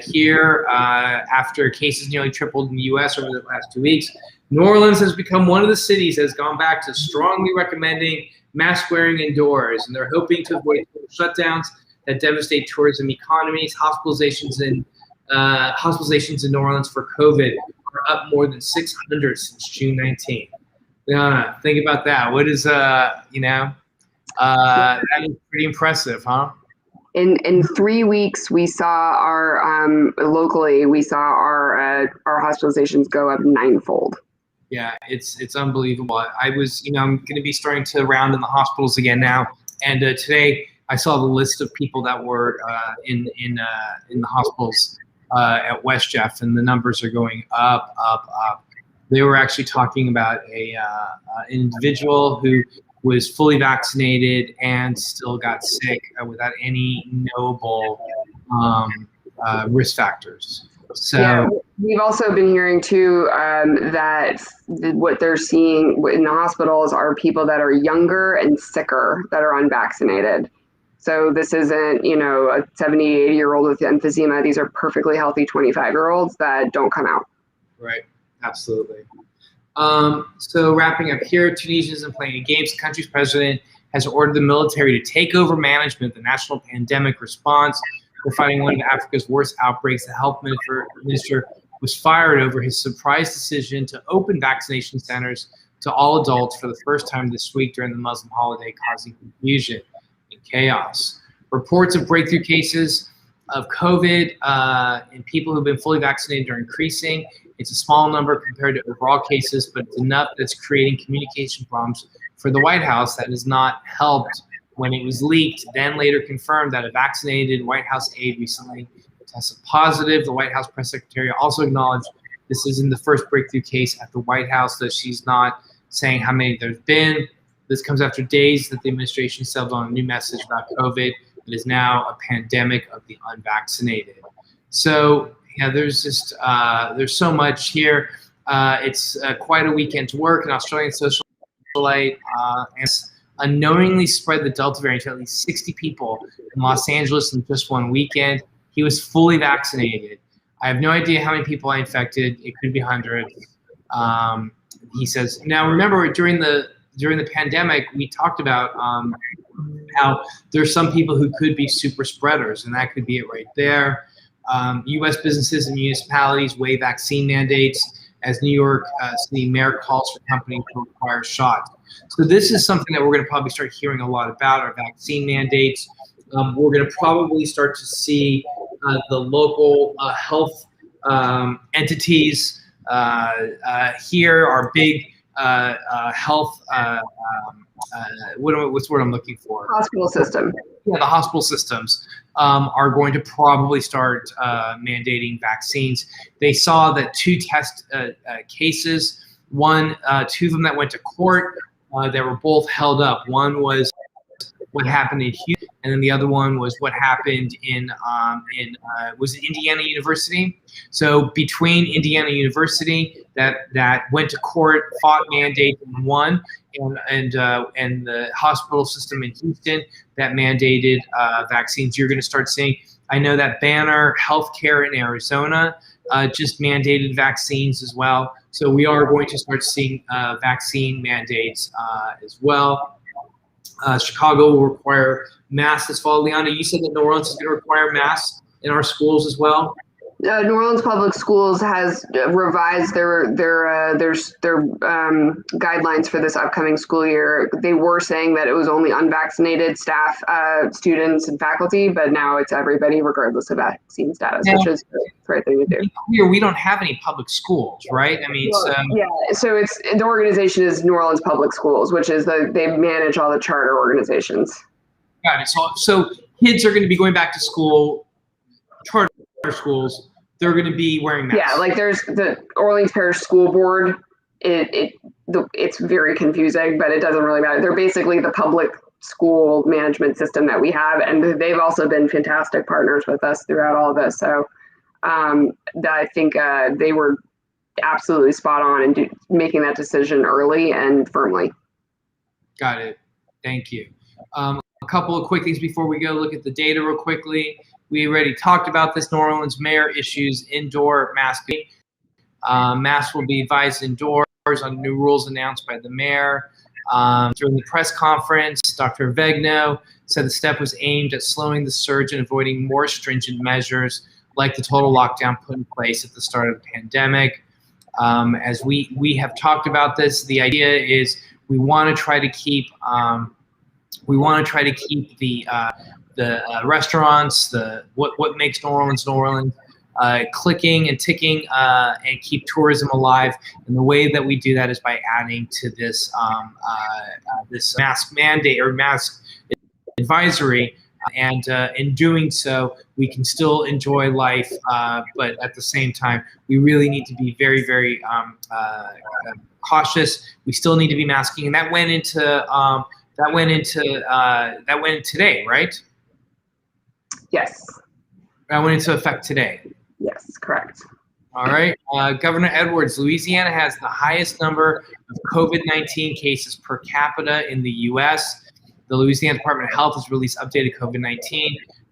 Here, after cases nearly tripled in the U.S. over the last 2 weeks, New Orleans has become one of the cities that has gone back to strongly recommending mask wearing indoors, and they're hoping to avoid shutdowns that devastate tourism economies. Hospitalizations in New Orleans for COVID are up more than 600 since June 19th. Liana, think about that. What is that is pretty impressive, huh? In 3 weeks, we saw our locally our hospitalizations go up 9-fold. Yeah, it's unbelievable. I was, I'm going to be starting to round in the hospitals again now, and today I saw the list of people that were in the hospitals at West Jeff, and the numbers are going up. They were actually talking about an individual who was fully vaccinated and still got sick without any knowable risk factors. So yeah, we've also been hearing too that what they're seeing in the hospitals are people that are younger and sicker that are unvaccinated. So this isn't, a 70, 80-year-old with emphysema. These are perfectly healthy 25-year-olds that don't come out. Right, absolutely. So wrapping up here, Tunisia isn't playing any games. The country's president has ordered the military to take over management of the national pandemic response. We're fighting one of Africa's worst outbreaks. The health minister was fired over his surprise decision to open vaccination centers to all adults for the first time this week during the Muslim holiday, causing confusion and chaos. Reports of breakthrough cases of COVID in people who've been fully vaccinated are increasing. It's a small number compared to overall cases, but it's enough that's creating communication problems for the White House that has not helped when it was leaked, then later confirmed that a vaccinated White House aide recently tested positive. The White House press secretary also acknowledged this isn't the first breakthrough case at the White House, though she's not saying how many there's been. This comes after days that the administration settled on a new message about COVID. It is now a pandemic of the unvaccinated. So yeah, there's just there's so much here. It's quite a weekend to work. An Australian socialite unknowingly spread the Delta variant to at least 60 people in Los Angeles in just one weekend. He was fully vaccinated. I have no idea how many people I infected. It could be hundreds. He says. Now remember, during the pandemic, we talked about how there's some people who could be super spreaders, and that could be it right there. U.S. businesses and municipalities waive vaccine mandates as New York City mayor calls for companies to require shots. So this is something that we're going to probably start hearing a lot about, our vaccine mandates. We're going to probably start to see the local health entities here, our big health, what's the word I'm looking for? Hospital system. Yeah, the hospital systems are going to probably start mandating vaccines. They saw that 2 test cases, two of them that went to court, they were both held up. One was what happened in Houston, and then the other one was what happened in was it Indiana University? So between Indiana University that went to court, fought mandate and won, and the hospital system in Houston that mandated vaccines. You're going to start seeing. I know that Banner Healthcare in Arizona just mandated vaccines as well. So we are going to start seeing vaccine mandates as well. Chicago will require masks this fall. Liana, you said that New Orleans is going to require masks in our schools as well. New Orleans Public Schools has revised their guidelines for this upcoming school year. They were saying that it was only unvaccinated staff, students, and faculty, but now it's everybody, regardless of vaccine status, which is the right thing to do. Here, we don't have any public schools, right? I mean, so it's the organization is New Orleans Public Schools, which is they manage all the charter organizations. Got it. So kids are going to be going back to school, charter schools, they're going to be wearing masks. Yeah, like there's the Orleans Parish School Board. It's very confusing, but it doesn't really matter. They're basically the public school management system that we have, and they've also been fantastic partners with us throughout all of this. So I think they were absolutely spot on in making that decision early and firmly. Got it. Thank you. A couple of quick things before we go look at the data real quickly. We already talked about this. New Orleans mayor issues indoor masking. Masks will be advised indoors on new rules announced by the mayor. During the press conference, Dr. Vegno said the step was aimed at slowing the surge and avoiding more stringent measures like the total lockdown put in place at the start of the pandemic. As we have talked about this, the idea is we want to try to keep the restaurants, what makes New Orleans, clicking and ticking, and keep tourism alive. And the way that we do that is by adding to this this mask mandate or mask advisory. And in doing so, we can still enjoy life, but at the same time, we really need to be very, very cautious. We still need to be masking, and that went into today, right? Yes. That went into effect today. Yes, correct. All right. Governor Edwards, Louisiana has the highest number of COVID-19 cases per capita in the U.S. The Louisiana Department of Health has released updated COVID-19.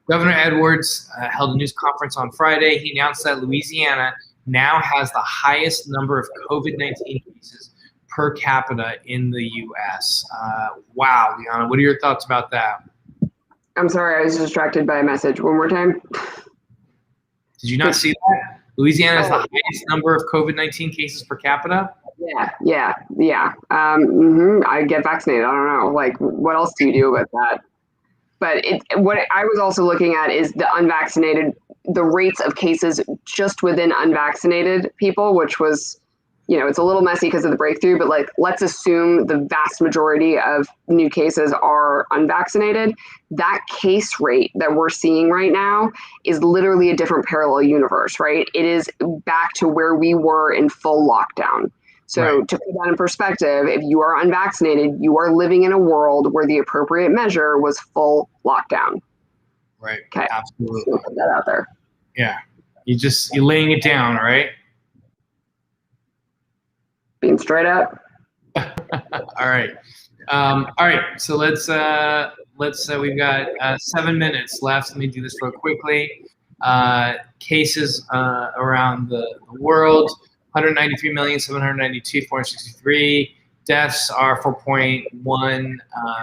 Governor Edwards held a news conference on Friday. He announced that Louisiana now has the highest number of COVID-19 cases per capita in the U.S. Wow, Liana, what are your thoughts about that? I'm sorry, I was distracted by a message. One more time. Did you not see that? Louisiana has the highest number of COVID-19 cases per capita? Yeah. I get vaccinated. I don't know. Like, what else do you do with that? But what I was also looking at is the unvaccinated, the rates of cases just within unvaccinated people, which was, it's a little messy because of the breakthrough, but like, let's assume the vast majority of new cases are unvaccinated. That case rate that we're seeing right now is literally a different parallel universe, right? It is back to where we were in full lockdown. So right. To put that in perspective, if you are unvaccinated, you are living in a world where the appropriate measure was full lockdown. Right. Okay. Absolutely. So put that out there. Yeah. You're laying it down, right? Being straight up. All right. So let's we've got 7 minutes left. Let me do this real quickly. Cases around the world. 193,792,463. Deaths are 4.1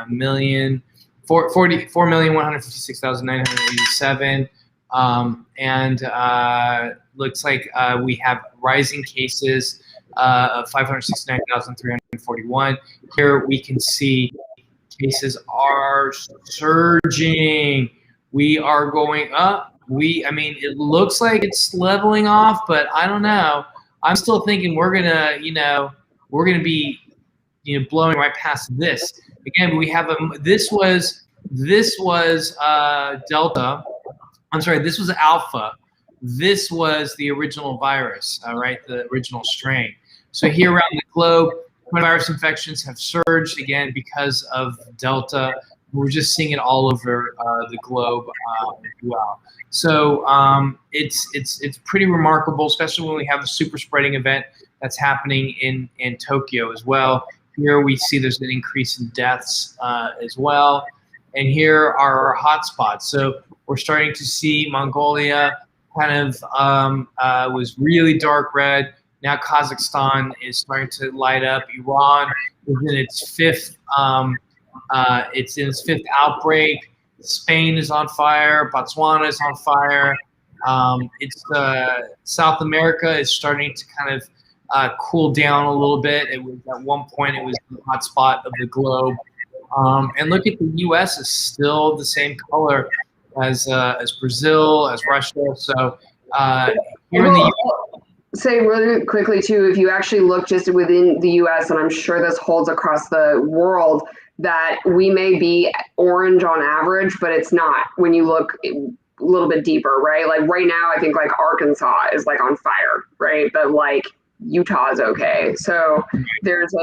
million. 4,156,987. And looks like we have rising cases of 569,341. Here we can see cases are surging. We are going up. It looks like it's leveling off, but I don't know. I'm still thinking we're gonna be, blowing right past this. Again, we have this was Delta. I'm sorry, this was Alpha. This was the original virus, right? The original strain. So here around the globe, coronavirus infections have surged again because of Delta. We're just seeing it all over the globe as well. So it's pretty remarkable, especially when we have a super spreading event that's happening in Tokyo as well. Here we see there's an increase in deaths as well. And here are our hotspots. So we're starting to see Mongolia kind of was really dark red. Now Kazakhstan is starting to light up. Iran is in its fifth outbreak. Spain is on fire. Botswana is on fire. South America is starting to kind of cool down a little bit. It was at one point it was the hot spot of the globe. And look at the U.S. is still the same color as Brazil, as Russia. So here in the U.S. Say really quickly too, if you actually look just within the U.S., and I'm sure this holds across the world, that we may be orange on average, but it's not. When you look little bit deeper, right? Like right now, I think like Arkansas is like on fire, right? But like Utah is okay. So there's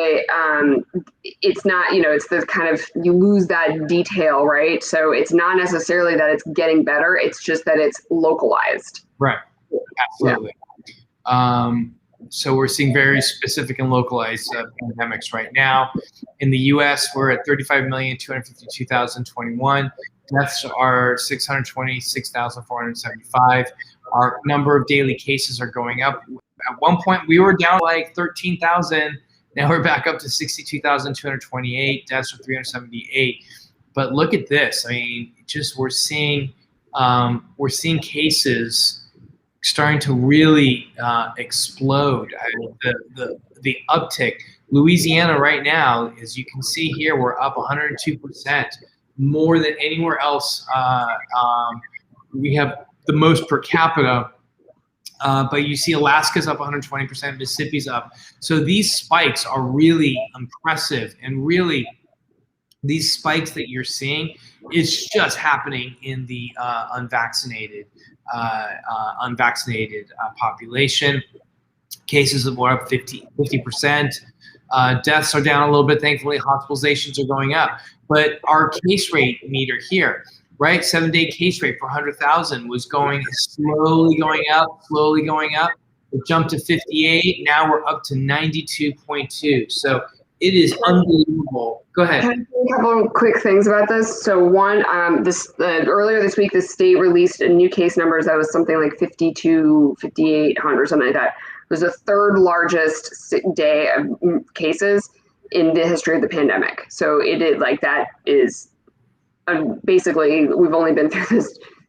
it's not, it's the kind of, you lose that detail, right? So it's not necessarily that it's getting better. It's just that it's localized. Right. Absolutely. Yeah. So we're seeing very specific and localized pandemics right now. In the U.S., we're at 35,252,021. Deaths are 626,475. Our number of daily cases are going up. At one point, we were down like 13,000. Now we're back up to 62,228. Deaths are 378. But look at this. I mean, just we're seeing cases starting to really explode. The uptick. Louisiana right now, as you can see here, we're up 102%, more than anywhere else. We have the most per capita, but you see Alaska's up 120%, Mississippi's up. So these spikes are really impressive, and really these spikes that you're seeing is just happening in the unvaccinated population. Cases were up 50%. Deaths are down a little bit. Thankfully, hospitalizations are going up. But our case rate meter here, right? 7-day case rate per 100,000 was slowly going up. It jumped to 58. Now we're up to 92.2. So it is unbelievable. Go ahead. Can I say a couple of quick things about this? So one, earlier this week, the state released a new case numbers that was something like 5,800, something like that. It was the third largest day of cases in the history of the pandemic. So that is basically, we've only been through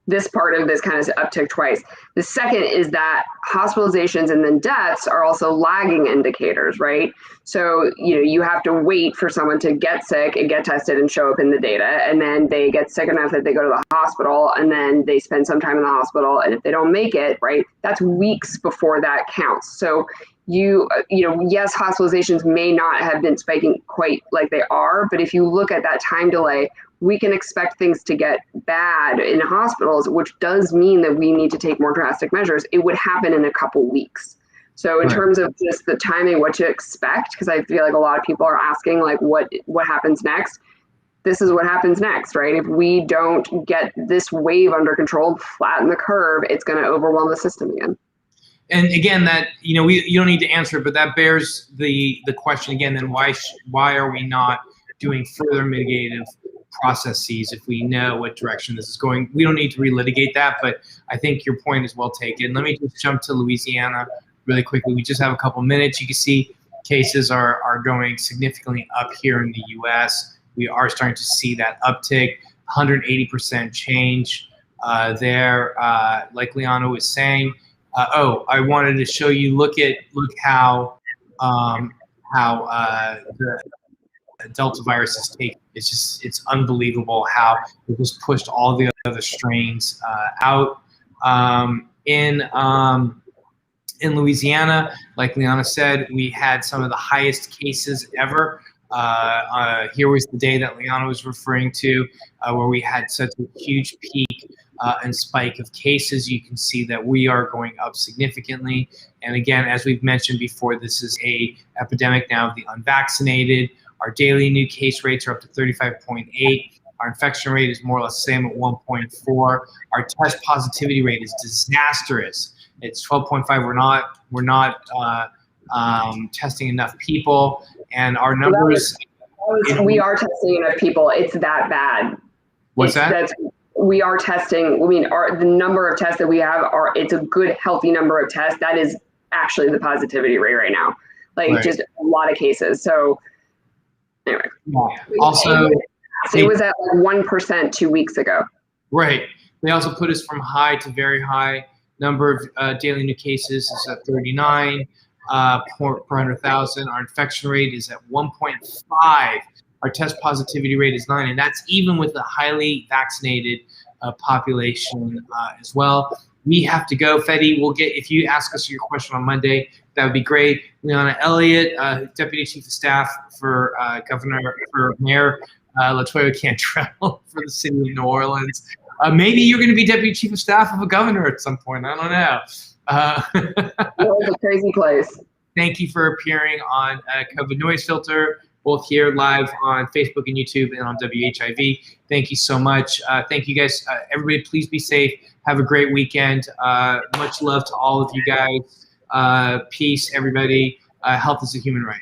this part of this kind of uptick twice. The second is that hospitalizations and then deaths are also lagging indicators, right? So, you have to wait for someone to get sick and get tested and show up in the data. And then they get sick enough that they go to the hospital, and then they spend some time in the hospital. And if they don't make it, right, that's weeks before that counts. So yes, hospitalizations may not have been spiking quite like they are, but if you look at that time delay, we can expect things to get bad in hospitals, which does mean that we need to take more drastic measures. It would happen in a couple weeks. So in terms of just the timing, what to expect, because I feel like a lot of people are asking like what happens next. This is what happens next, right? If we don't get this wave under control, flatten the curve, it's going to overwhelm the system again. And again, that you don't need to answer it, but that bears the question again. Then why are we not doing further mitigative processes if we know what direction this is going? We don't need to relitigate that, but I think your point is well taken. Let me just jump to Louisiana really quickly. We just have a couple minutes. You can see cases are going significantly up here in the U.S. We are starting to see that uptick, 180% change there. Like Liana was saying. I wanted to show you. Look how the Delta virus is taken. It's unbelievable how it just pushed all the other strains out. In Louisiana, like Liana said, we had some of the highest cases ever. Here was the day that Liana was referring to, where we had such a huge peak and spike of cases. You can see that we are going up significantly. And again, as we've mentioned before, this is a epidemic now of the unvaccinated. Our daily new case rates are up to 35.8. Our infection rate is more or less the same at 1.4. Our test positivity rate is disastrous. It's 12.5. We're not testing enough people, and our numbers. We are testing enough people. It's that bad. What's that? We are testing. I mean, the number of tests that we have it's a good, healthy number of tests. That is actually the positivity rate right now. Just a lot of cases. So anyway. Yeah. Also, it was at like 1% 2 weeks ago. Right. They also put us from high to very high. Number of daily new cases is at 39 per 100,000. Our infection rate is at 1.5. Our test positivity rate is 9, and that's even with a highly vaccinated population as well. We have to go. Fedi, if you ask us your question on Monday, that would be great. Liana Elliott, Deputy Chief of Staff for Mayor LaToya can't travel for the city of New Orleans. Maybe you're going to be deputy chief of staff of a governor at some point. I don't know. It's a crazy place. Thank you for appearing on COVID Noise Filter, both here live on Facebook and YouTube and on WHIV. Thank you so much. Thank you guys. Everybody, please be safe. Have a great weekend. Much love to all of you guys. Peace, everybody. Health is a human right.